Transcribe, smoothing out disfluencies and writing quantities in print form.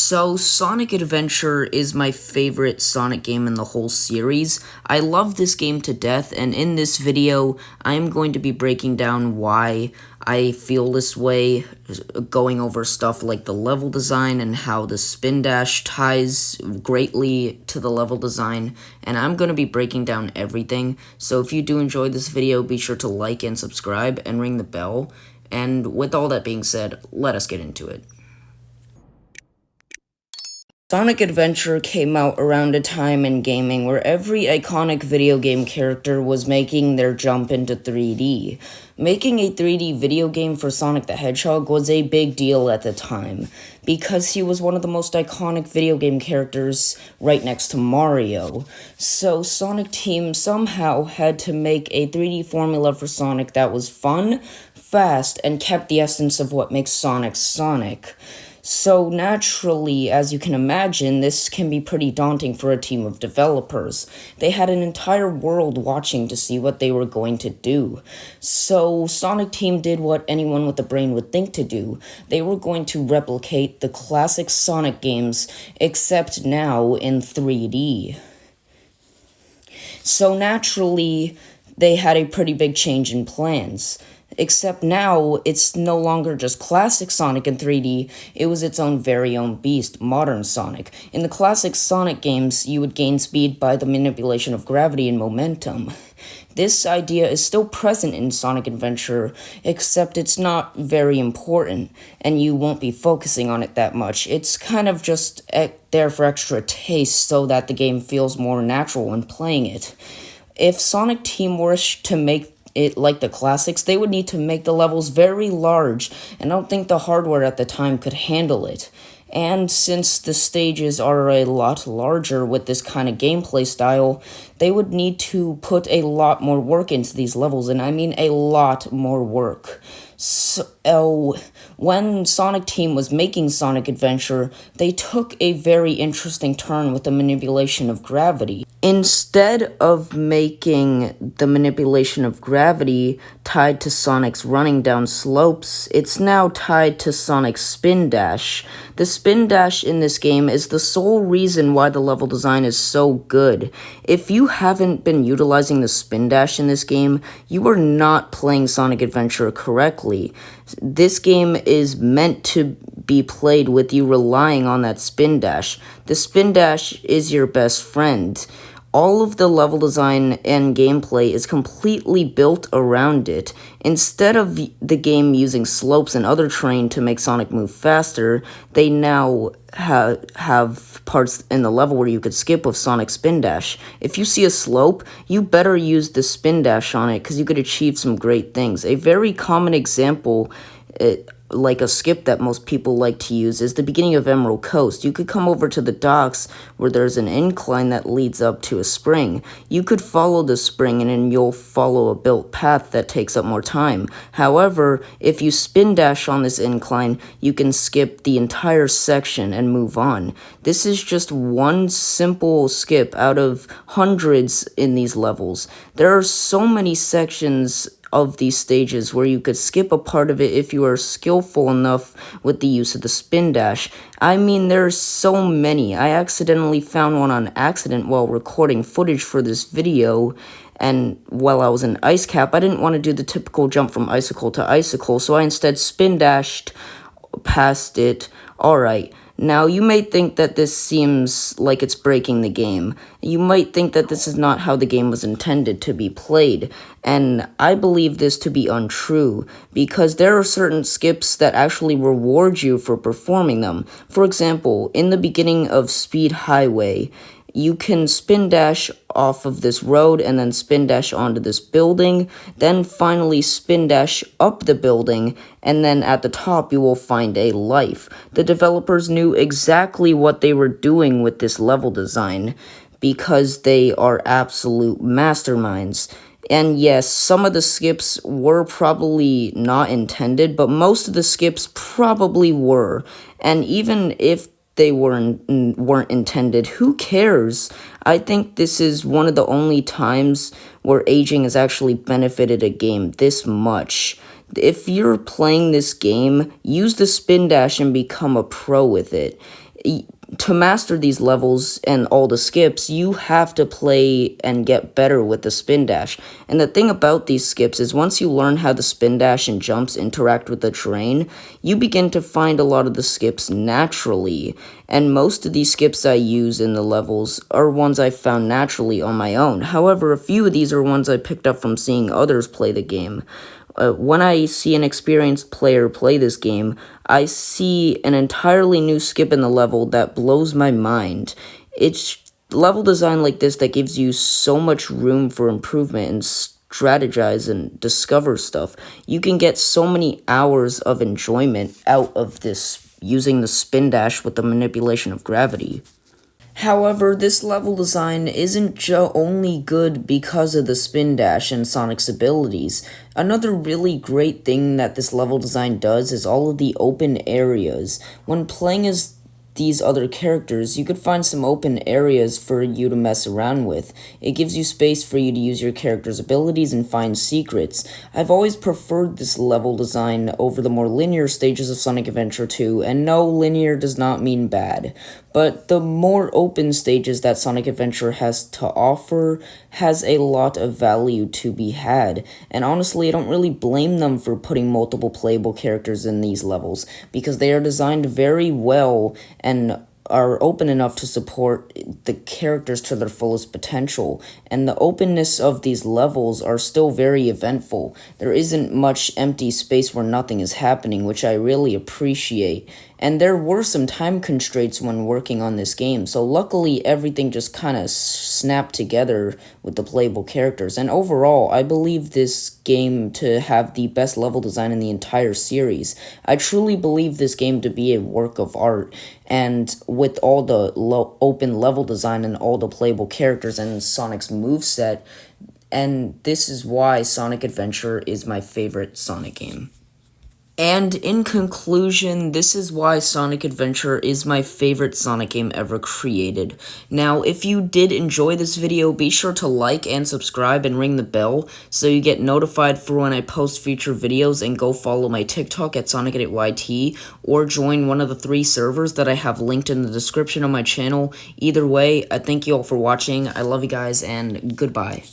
So, Sonic Adventure is my favorite Sonic game in the whole series. I love this game to death, and in this video, I'm going to be breaking down why I feel this way, going over stuff like the level design and how the spin dash ties greatly to the level design, and I'm going to be breaking down everything. So if you do enjoy this video, be sure to like and subscribe and ring the bell. And with all that being said, let us get into it. Sonic Adventure came out around a time in gaming where every iconic video game character was making their jump into 3D. Making a 3D video game for Sonic the Hedgehog was a big deal at the time, because he was one of the most iconic video game characters right next to Mario. So Sonic Team somehow had to make a 3D formula for Sonic that was fun, fast, and kept the essence of what makes Sonic Sonic. So naturally, as you can imagine, this can be pretty daunting for a team of developers. They had an entire world watching to see what they were going to do. So Sonic Team did what anyone with a brain would think to do. They were going to replicate the classic Sonic games, except now in 3D. So naturally, they had a pretty big change in plans. Except now, it's no longer just classic Sonic in 3D, it was its own very own beast, modern Sonic. In the classic Sonic games, you would gain speed by the manipulation of gravity and momentum. This idea is still present in Sonic Adventure, except it's not very important, and you won't be focusing on it that much. It's kind of just there for extra taste so that the game feels more natural when playing it. If Sonic Team wished to make it like the classics, they would need to make the levels very large, and I don't think the hardware at the time could handle it. And since the stages are a lot larger with this kind of gameplay style, they would need to put a lot more work into these levels, and I mean a lot more work. So, when Sonic Team was making Sonic Adventure, they took a very interesting turn with the manipulation of gravity. Instead of making the manipulation of gravity tied to Sonic's running down slopes, it's now tied to Sonic's spin dash. The spin dash in this game is the sole reason why the level design is so good. If you haven't been utilizing the spin dash in this game, you are not playing Sonic Adventure correctly. This game is meant to be played with you relying on that spin dash. The spin dash is your best friend. All of the level design and gameplay is completely built around it. Instead of the game using slopes and other terrain to make Sonic move faster, they now have parts in the level where you could skip with Sonic Spin Dash. If you see a slope, you better use the Spin Dash on it because you could achieve some great things. A very common example, like a skip that most people like to use, is the beginning of Emerald Coast. You could come over to the docks where there's an incline that leads up to a spring. You could follow the spring and then you'll follow a built path that takes up more time. However, if you spin dash on this incline, you can skip the entire section and move on. This is just one simple skip out of hundreds in these levels. There are so many sections of these stages where you could skip a part of it if you are skillful enough with the use of the spin dash. I mean, there's so many. I accidentally found one on accident while recording footage for this video, and while I was in Ice Cap, I didn't want to do the typical jump from icicle to icicle, so I instead spin dashed past it. Alright. Now, you may think that this seems like it's breaking the game. You might think that this is not how the game was intended to be played, and I believe this to be untrue, because there are certain skips that actually reward you for performing them. For example, in the beginning of Speed Highway, you can spin dash off of this road and then spin dash onto this building, then finally spin dash up the building, and then at the top you will find a life. The developers knew exactly what they were doing with this level design because they are absolute masterminds. And yes, some of the skips were probably not intended, but most of the skips probably were. And even if they weren't intended, who cares? I think this is one of the only times where aging has actually benefited a game this much. If you're playing this game, use the spin dash and become a pro with it. to master these levels and all the skips, you have to play and get better with the spin dash. And the thing about these skips is once you learn how the spin dash and jumps interact with the terrain, you begin to find a lot of the skips naturally. And most of these skips I use in the levels are ones I found naturally on my own. However, a few of these are ones I picked up from seeing others play the game. When I see an experienced player play this game, I see an entirely new skip in the level that blows my mind. It's level design like this that gives you so much room for improvement and strategize and discover stuff. You can get so many hours of enjoyment out of this using the spin dash with the manipulation of gravity. However, this level design isn't only good because of the spin dash and Sonic's abilities. Another really great thing that this level design does is all of the open areas. When playing as these other characters, you could find some open areas for you to mess around with. It gives you space for you to use your character's abilities and find secrets. I've always preferred this level design over the more linear stages of Sonic Adventure 2, and no, linear does not mean bad. But the more open stages that Sonic Adventure has to offer has a lot of value to be had, and honestly I don't really blame them for putting multiple playable characters in these levels, because they are designed very well and are open enough to support the characters to their fullest potential, and the openness of these levels are still very eventful. There isn't much empty space where nothing is happening, which I really appreciate. And there were some time constraints when working on this game, so luckily everything just kind of snapped together with the playable characters. And overall, I believe this game to have the best level design in the entire series. I truly believe this game to be a work of art, and with all the open level design and all the playable characters and Sonic's moveset, and this is why Sonic Adventure is my favorite Sonic game. And in conclusion, this is why Sonic Adventure is my favorite Sonic game ever created. Now, if you did enjoy this video, be sure to like and subscribe and ring the bell so you get notified for when I post future videos, and go follow my TikTok at Sonic8YT or join one of the 3 servers that I have linked in the description of my channel. Either way, I thank you all for watching. I love you guys, and goodbye.